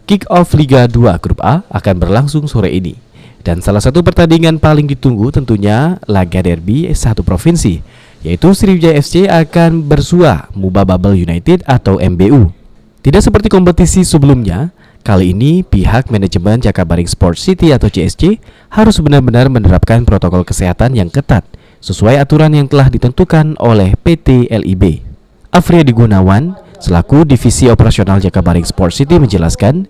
Kick-off Liga 2 Grup A akan berlangsung sore ini. Dan salah satu pertandingan paling ditunggu tentunya laga derby satu provinsi, yaitu Sriwijaya FC akan bersua Muba Bubble United atau MBU. Tidak seperti kompetisi sebelumnya, kali ini pihak manajemen Jakabaring Sports City atau CSC harus benar-benar menerapkan protokol kesehatan yang ketat sesuai aturan yang telah ditentukan oleh PT LIB. Afriyadi Gunawan, selaku Divisi Operasional Jakabaring Sports City menjelaskan,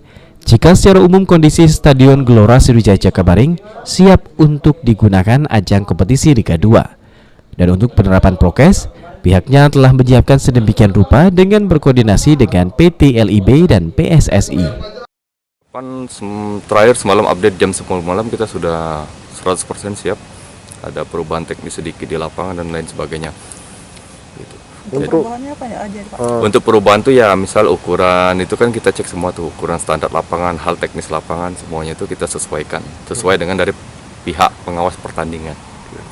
jika secara umum kondisi Stadion Gelora Sriwijaya Jakabaring siap untuk digunakan ajang kompetisi Liga 2. Dan untuk penerapan prokes, pihaknya telah menyiapkan sedemikian rupa dengan berkoordinasi dengan PT LIB dan PSSI. Terakhir semalam update jam 10 malam kita sudah 100% siap. Ada perubahan teknis sedikit di lapangan dan lain sebagainya. Gitu. Untuk perubahannya apa ya aja, Pak? Untuk perubahan tuh ya misal ukuran itu kan kita cek semua tuh, ukuran standar lapangan, hal teknis lapangan semuanya itu kita sesuaikan sesuai dengan dari pihak pengawas pertandingan.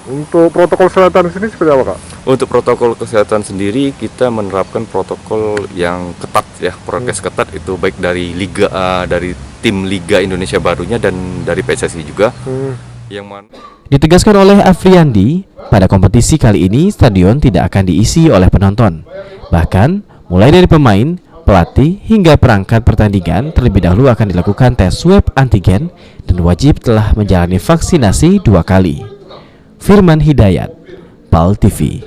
Untuk protokol kesehatan sini seperti apa, Kak? Untuk protokol kesehatan sendiri kita menerapkan protokol yang ketat ya, prokes ketat itu baik dari Liga dari tim Liga Indonesia barunya dan dari PSSI juga. Yang mana Ditegaskan oleh Afriyandi, pada kompetisi kali ini stadion tidak akan diisi oleh penonton. Bahkan, mulai dari pemain, pelatih, hingga perangkat pertandingan terlebih dahulu akan dilakukan tes swab antigen dan wajib telah menjalani vaksinasi 2 kali. Firman Hidayat, PAL TV.